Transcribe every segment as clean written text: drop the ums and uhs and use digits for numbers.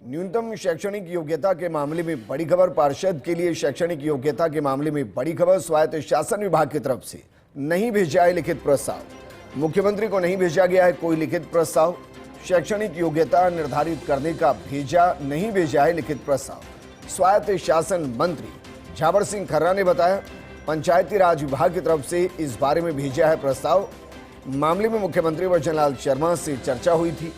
न्यूनतम शैक्षणिक योग्यता के मामले में बड़ी खबर। पार्षद के लिए शैक्षणिक योग्यता के मामले में बड़ी खबर। स्वायत्त शासन विभाग की तरफ से नहीं भेजा है लिखित प्रस्ताव। मुख्यमंत्री को नहीं भेजा गया है कोई लिखित प्रस्ताव। शैक्षणिक योग्यता निर्धारित करने का नहीं भेजा है लिखित प्रस्ताव। स्वायत्त शासन मंत्री झावर सिंह खर्रा ने बताया, पंचायती राज विभाग की तरफ से इस बारे में भेजा है प्रस्ताव। मामले में मुख्यमंत्री भजन लाल शर्मा से चर्चा हुई थी।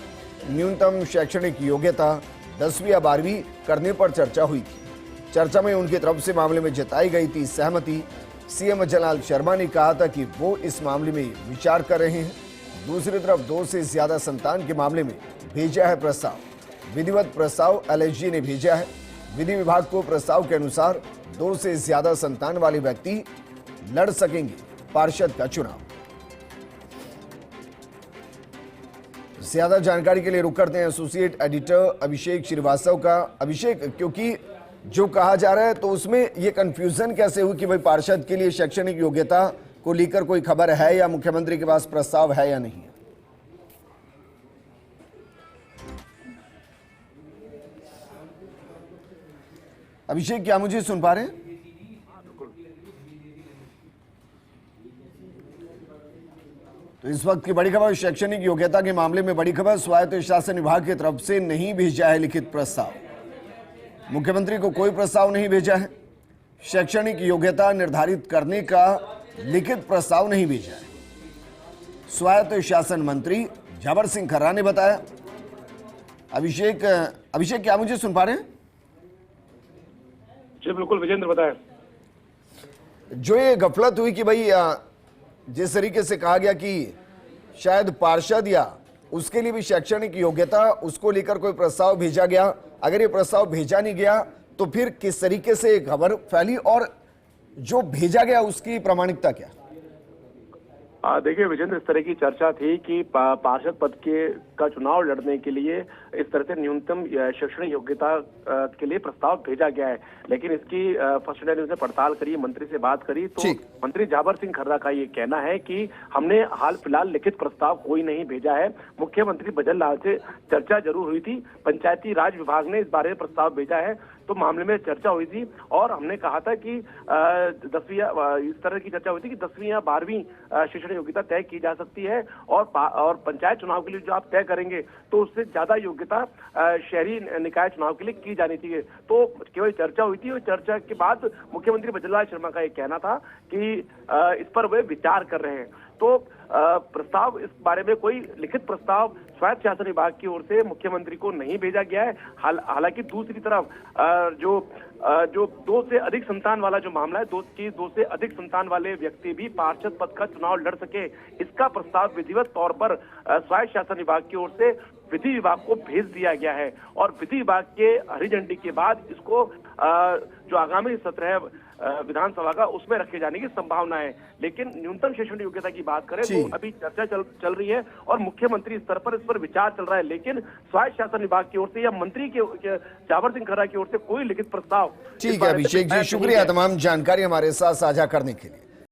न्यूनतम शैक्षणिक योग्यता 10वीं या 12वीं करने पर चर्चा हुई थी। चर्चा में उनकी तरफ से मामले में जताई गई थी सहमति। सीएम भजन लाल शर्मा ने कहा था कि वो इस मामले में विचार कर रहे हैं। दूसरी तरफ 2 से ज्यादा संतान के मामले में भेजा है प्रस्ताव। विधिवत प्रस्ताव एलएसजी ने भेजा है। विधि विभाग को प्रस्ताव के अनुसार 2 से ज्यादा संतान वाले व्यक्ति लड़ सकेंगे पार्षद का चुनाव। ज्यादा जानकारी के लिए रुक करते हैं एसोसिएट एडिटर अभिषेक श्रीवास्तव का। अभिषेक, क्योंकि जो कहा जा रहा है तो उसमें ये कंफ्यूजन कैसे हुई कि भाई पार्षद के लिए शैक्षणिक योग्यता को लेकर कोई खबर है या मुख्यमंत्री के पास प्रस्ताव है या नहीं? अभिषेक, क्या मुझे सुन पा रहे हैं? तो इस वक्त की बड़ी खबर, शैक्षणिक योग्यता के मामले में बड़ी खबर। स्वायत्त शासन विभाग की तरफ से नहीं भेजा है लिखित प्रस्ताव। मुख्यमंत्री को कोई प्रस्ताव नहीं भेजा है। शैक्षणिक योग्यता निर्धारित करने का लिखित प्रस्ताव नहीं भेजा है। स्वायत्त शासन मंत्री झावर सिंह खर्रा ने बताया। अभिषेक, क्या मुझे सुन पा रहे हैं? जी बिल्कुल विजेंद्र, बताएं। जो ये गफलत हुई कि भाई जिस तरीके से कहा गया कि शायद पार्षद या उसके लिए भी शैक्षणिक योग्यता, उसको लेकर कोई प्रस्ताव भेजा गया। अगर ये प्रस्ताव भेजा नहीं गया तो फिर किस तरीके से खबर फैली और जो भेजा गया उसकी प्रामाणिकता क्या? देखिए विजेंद्र, इस तरह की चर्चा थी कि पार्षद पद का चुनाव लड़ने के लिए इस तरह से न्यूनतम शैक्षणिक योग्यता के लिए प्रस्ताव भेजा गया है। लेकिन इसकी फर्स्ट इंडिया न्यूज ने पड़ताल करी, मंत्री से बात करी तो मंत्री झावर सिंह खर्रा का ये कहना है कि हमने हाल फिलहाल लिखित प्रस्ताव कोई नहीं भेजा है। मुख्यमंत्री भजन लाल से चर्चा जरूर हुई थी। पंचायती राज विभाग ने इस बारे में प्रस्ताव भेजा है तो मामले में चर्चा हुई थी और हमने कहा था कि 10वीं इस तरह की चर्चा हुई थी कि 10वीं या 12वीं शैक्षणिक योग्यता तय की जा सकती है और पंचायत चुनाव के लिए जो आप तय करेंगे तो उससे ज्यादा योग्यता शहरी निकाय चुनाव के लिए की जानी चाहिए। तो केवल चर्चा हुई थी और चर्चा के बाद मुख्यमंत्री भजन लाल शर्मा का एक कहना था कि इस पर वे विचार कर रहे हैं। तो प्रस्ताव, इस बारे में कोई लिखित प्रस्ताव स्वायत्त शासन विभाग की ओर से मुख्यमंत्री को नहीं भेजा गया है। हालांकि दूसरी तरफ जो 2 से अधिक संतान वाला जो मामला है, 2 से अधिक संतान वाले व्यक्ति भी पार्षद पद का चुनाव लड़ सके, इसका प्रस्ताव विधिवत तौर पर स्वायत्त शासन विभाग की ओर से विधि विभाग को भेज दिया गया है और विधि विभाग के हरी झंडी के बाद इसको जो आगामी सत्र है विधानसभा का, उसमें रखे जाने की संभावना है। लेकिन न्यूनतम शैक्षणिक योग्यता की बात करें तो अभी चर्चा चल रही है और मुख्यमंत्री स्तर पर इस पर विचार चल रहा है। लेकिन स्वायत्त शासन विभाग की ओर से या मंत्री के झावर सिंह खर्रा की ओर से कोई लिखित प्रस्ताव। ठीक है अभिषेक जी, शुक्रिया तमाम जानकारी हमारे साथ साझा करने के लिए।